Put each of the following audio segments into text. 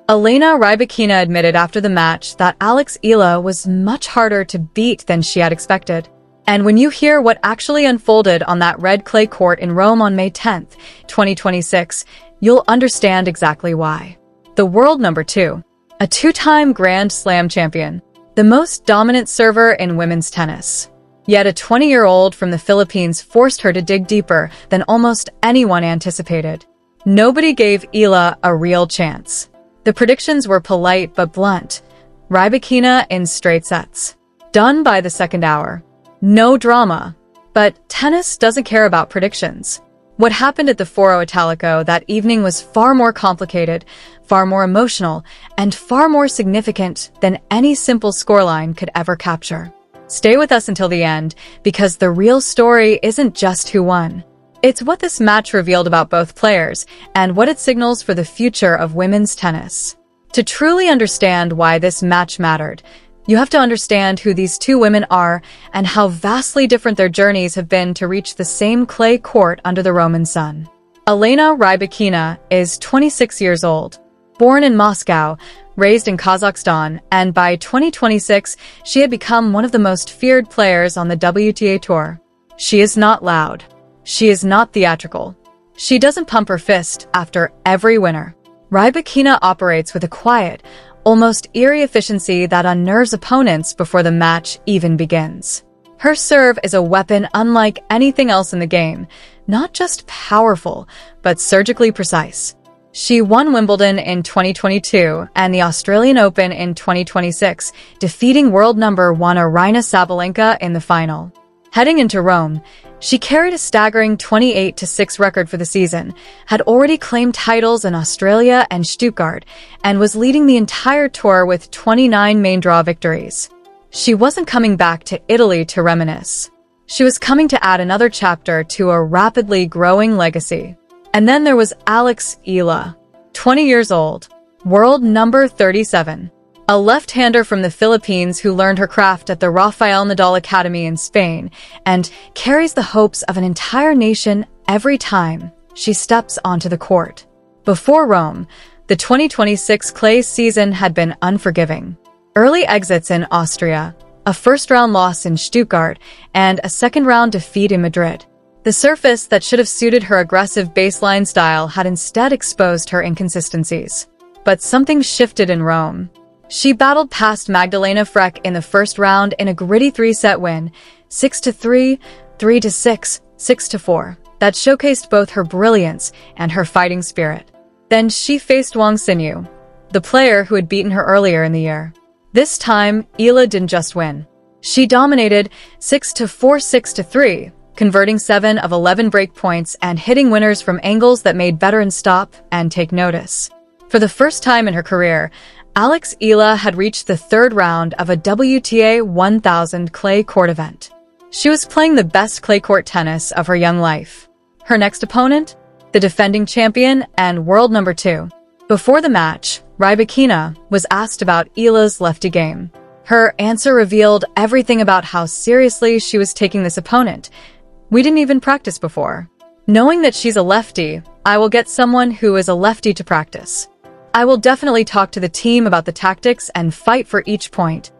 Elena Rybakina admitted after the match that Alex Eala was much harder to beat than she had expected. And when you hear what actually unfolded on that red clay court in Rome on May 10th, 2026, you'll understand exactly why. The world number 2. A two-time Grand Slam champion. The most dominant server in women's tennis. Yet a 20-year-old from the Philippines forced her to dig deeper than almost anyone anticipated. Nobody gave Eala a real chance. The predictions were polite but blunt. Rybakina in straight sets. Done by the second hour. No drama. But tennis doesn't care about predictions. What happened at the Foro Italico that evening was far more complicated, far more emotional, and far more significant than any simple scoreline could ever capture. Stay with us until the end, because the real story isn't just who won. It's what this match revealed about both players, and what it signals for the future of women's tennis. To truly understand why this match mattered, you have to understand who these two women are, and how vastly different their journeys have been to reach the same clay court under the Roman sun. Elena Rybakina is 26 years old. Born in Moscow, raised in Kazakhstan, and by 2026, she had become one of the most feared players on the WTA Tour. She is not loud. She is not theatrical. She doesn't pump her fist after every winner. Rybakina operates with a quiet, almost eerie efficiency that unnerves opponents before the match even begins. Her serve is a weapon unlike anything else in the game, not just powerful, but surgically precise. She won Wimbledon in 2022 and the Australian Open in 2026, defeating world number 1 Aryna Sabalenka in the final. Heading into Rome, she carried a staggering 28-6 record for the season, had already claimed titles in Australia and Stuttgart, and was leading the entire tour with 29 main draw victories. She wasn't coming back to Italy to reminisce. She was coming to add another chapter to a rapidly growing legacy. And then there was Alex Eala, 20 years old, world number 37. A left-hander from the Philippines who learned her craft at the Rafael Nadal Academy in Spain and carries the hopes of an entire nation every time she steps onto the court. Before Rome, the 2026 clay season had been unforgiving. Early exits in Austria, a first-round loss in Stuttgart, and a second-round defeat in Madrid. The surface that should have suited her aggressive baseline style had instead exposed her inconsistencies. But something shifted in Rome. She battled past Magdalena Frech in the first round in a gritty 3-set win, 6-3, 3-6, 6-4, that showcased both her brilliance and her fighting spirit. Then she faced Wang Xinyu, the player who had beaten her earlier in the year. This time, Eala didn't just win. She dominated 6-4, 6-3, converting 7 of 11 break points and hitting winners from angles that made veterans stop and take notice. For the first time in her career, Alex Eala had reached the third round of a WTA 1000 clay court event. She was playing the best clay court tennis of her young life. Her next opponent? The defending champion and world number 2. Before the match, Rybakina was asked about Eala's lefty game. Her answer revealed everything about how seriously she was taking this opponent. "We didn't even practice before. Knowing that she's a lefty, I will get someone who is a lefty to practice. I will definitely talk to the team about the tactics and fight for each point."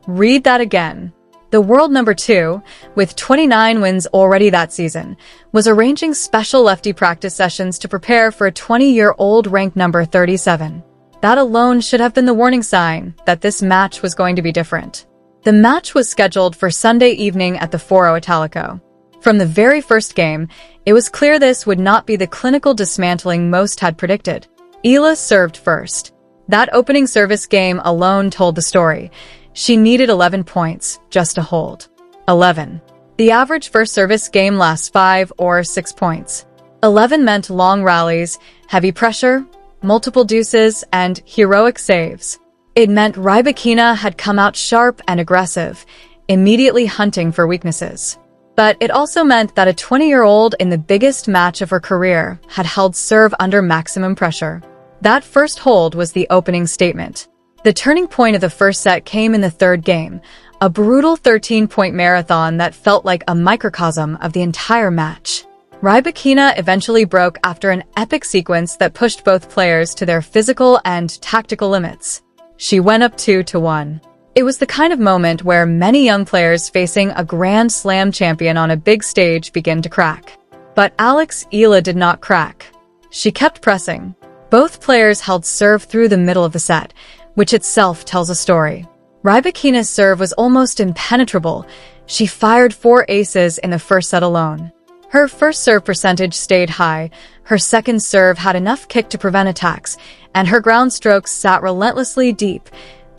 Read that again. The world number 2, with 29 wins already that season, was arranging special lefty practice sessions to prepare for a 20-year-old ranked number 37. That alone should have been the warning sign that this match was going to be different. The match was scheduled for Sunday evening at the Foro Italico. From the very first game, it was clear this would not be the clinical dismantling most had predicted. Eala served first. That opening service game alone told the story. She needed 11 points just to hold. 11. The average first service game lasts 5 or 6 points. 11 meant long rallies, heavy pressure, multiple deuces, and heroic saves. It meant Rybakina had come out sharp and aggressive, immediately hunting for weaknesses. But it also meant that a 20-year-old in the biggest match of her career had held serve under maximum pressure. That first hold was the opening statement. The turning point of the first set came in the third game, a brutal 13-point marathon that felt like a microcosm of the entire match. Rybakina eventually broke after an epic sequence that pushed both players to their physical and tactical limits. She went up 2-1. It was the kind of moment where many young players facing a Grand Slam champion on a big stage begin to crack. But Alex Eala did not crack. She kept pressing. Both players held serve through the middle of the set, which itself tells a story. Rybakina's serve was almost impenetrable. She fired 4 aces in the first set alone. Her first serve percentage stayed high, her second serve had enough kick to prevent attacks, and her ground strokes sat relentlessly deep,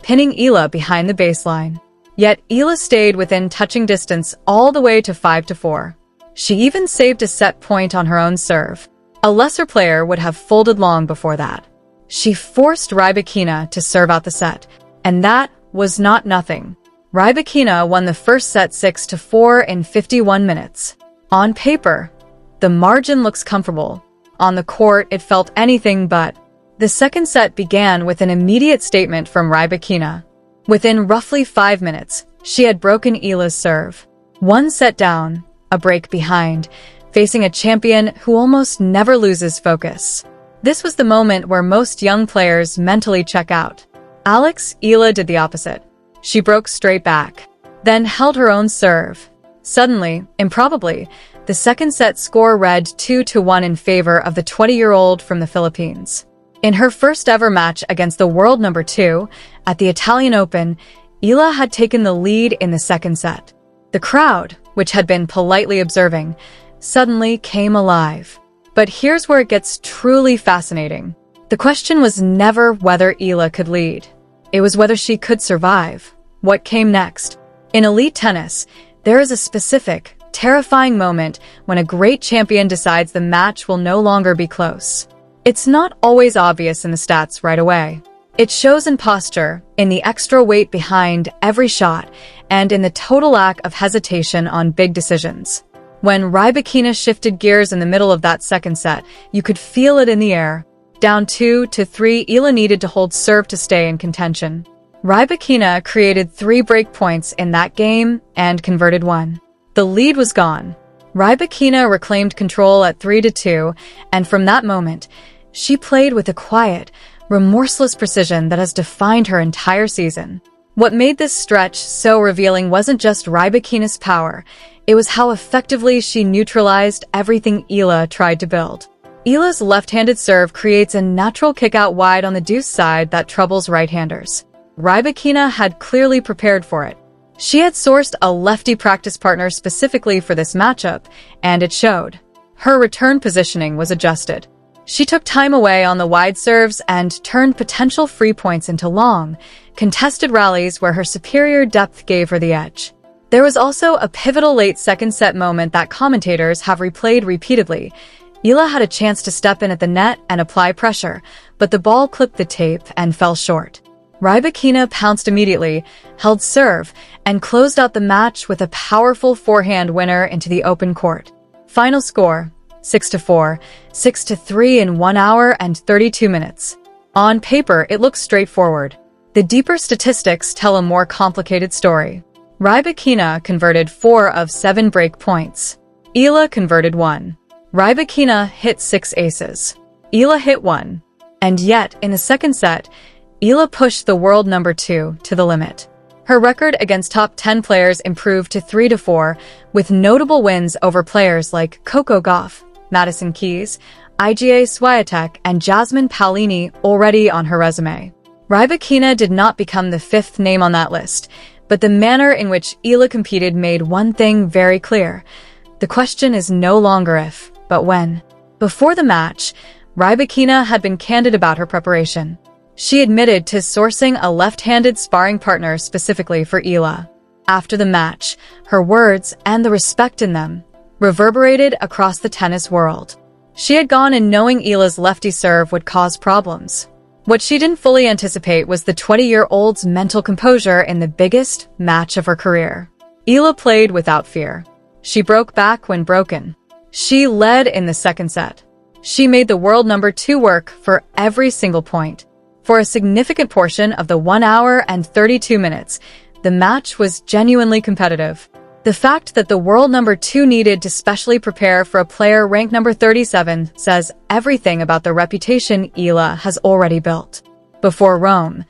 pinning Eala behind the baseline. Yet Eala stayed within touching distance all the way to 5-4. She even saved a set point on her own serve. A lesser player would have folded long before that. She forced Rybakina to serve out the set, and that was not nothing. Rybakina won the first set 6-4 in 51 minutes. On paper, the margin looks comfortable. On the court, it felt anything but. The second set began with an immediate statement from Rybakina. Within roughly 5 minutes, she had broken Eala's serve. 1 set down, a break behind, facing a champion who almost never loses focus. This was the moment where most young players mentally check out. Alex Eala did the opposite. She broke straight back, then held her own serve. Suddenly, improbably, the second set score read 2-1 in favor of the 20-year-old from the Philippines. In her first ever match against the world number 2 at the Italian Open, Eala had taken the lead in the second set. The crowd, which had been politely observing, suddenly came alive. But here's where it gets truly fascinating. The question was never whether Eala could lead. It was whether she could survive. What came next? In elite tennis, there is a specific, terrifying moment when a great champion decides the match will no longer be close. It's not always obvious in the stats right away. It shows in posture, in the extra weight behind every shot, and in the total lack of hesitation on big decisions. When Rybakina shifted gears in the middle of that second set, you could feel it in the air. Down 2-3, Eala needed to hold serve to stay in contention. Rybakina created 3 break points in that game and converted 1. The lead was gone. Rybakina reclaimed control at 3-2, and from that moment, she played with a quiet, remorseless precision that has defined her entire season. What made this stretch so revealing wasn't just Rybakina's power, it was how effectively she neutralized everything Eala tried to build. Eala's left-handed serve creates a natural kick-out wide on the deuce side that troubles right-handers. Rybakina had clearly prepared for it. She had sourced a lefty practice partner specifically for this matchup, and it showed. Her return positioning was adjusted. She took time away on the wide serves and turned potential free points into long, contested rallies where her superior depth gave her the edge. There was also a pivotal late second set moment that commentators have replayed repeatedly. Eala had a chance to step in at the net and apply pressure, but the ball clipped the tape and fell short. Rybakina pounced immediately, held serve, and closed out the match with a powerful forehand winner into the open court. Final score, 6-4, 6-3 in 1 hour and 32 minutes. On paper, it looks straightforward. The deeper statistics tell a more complicated story. Rybakina converted 4 of 7 break points. Eala converted 1. Rybakina hit 6 aces. Eala hit 1. And yet, in the second set, Eala pushed the world number 2 to the limit. Her record against top 10 players improved to 3-4, with notable wins over players like Coco Gauff, Madison Keys, Iga Swiatek, and Jasmine Paolini already on her resume. Rybakina did not become the 5th name on that list, but the manner in which Eala competed made one thing very clear. The question is no longer if, but when. Before the match, Rybakina had been candid about her preparation. She admitted to sourcing a left-handed sparring partner specifically for Eala. After the match, her words and the respect in them reverberated across the tennis world. She had gone in knowing Eala's lefty serve would cause problems. What she didn't fully anticipate was the 20-year-old's mental composure in the biggest match of her career. Eala played without fear. She broke back when broken. She led in the second set. She made the world number 2 work for every single point. For a significant portion of the 1 hour and 32 minutes, the match was genuinely competitive. The fact that the world number 2 needed to specially prepare for a player ranked number 37 says everything about the reputation Eala has already built. Before Rome,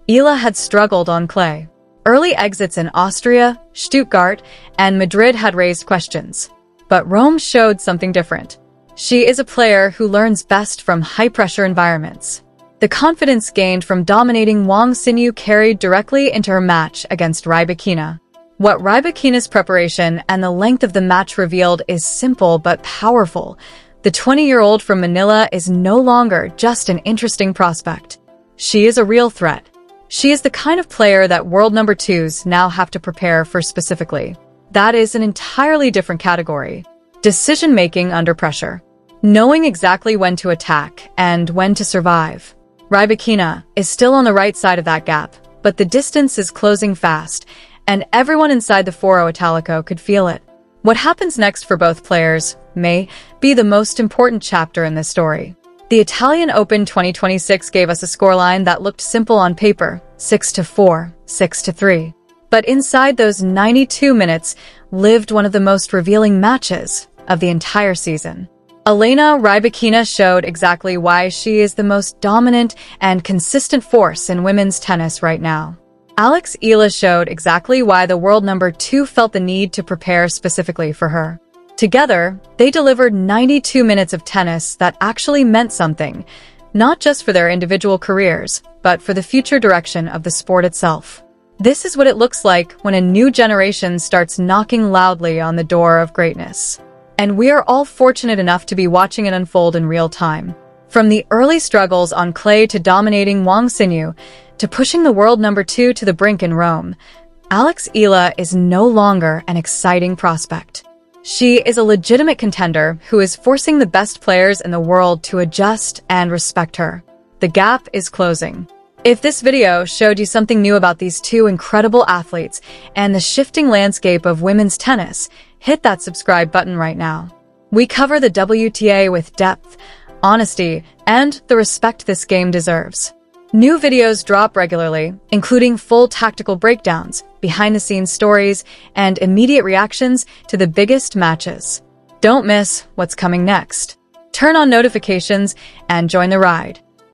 Eala had struggled on clay. Early exits in Austria, Stuttgart, and Madrid had raised questions. But Rome showed something different. She is a player who learns best from high-pressure environments. The confidence gained from dominating Wang Xinyu carried directly into her match against Rybakina. What Rybakina's preparation and the length of the match revealed is simple but powerful. The 20-year-old from Manila is no longer just an interesting prospect. She is a real threat. She is the kind of player that world number 2s now have to prepare for specifically. That is an entirely different category. Decision-making under pressure. Knowing exactly when to attack and when to survive. Rybakina is still on the right side of that gap, but the distance is closing fast, and everyone inside the Foro Italico could feel it. What happens next for both players may be the most important chapter in this story. The Italian Open 2026 gave us a scoreline that looked simple on paper, 6-4, 6-3. But inside those 92 minutes lived one of the most revealing matches of the entire season. Elena Rybakina showed exactly why she is the most dominant and consistent force in women's tennis right now. Alex Eala showed exactly why the world number 2 felt the need to prepare specifically for her. Together, they delivered 92 minutes of tennis that actually meant something, not just for their individual careers, but for the future direction of the sport itself. This is what it looks like when a new generation starts knocking loudly on the door of greatness. And we are all fortunate enough to be watching it unfold in real time. From the early struggles on clay to dominating Wang Xinyu, to pushing the world number 2 to the brink in Rome, Alex Eala is no longer an exciting prospect. She is a legitimate contender who is forcing the best players in the world to adjust and respect her. The gap is closing. If this video showed you something new about these two incredible athletes and the shifting landscape of women's tennis, hit that subscribe button right now. We cover the WTA with depth, honesty, and the respect this game deserves. New videos drop regularly, including full tactical breakdowns, behind-the-scenes stories, and immediate reactions to the biggest matches. Don't miss what's coming next. Turn on notifications and join the ride.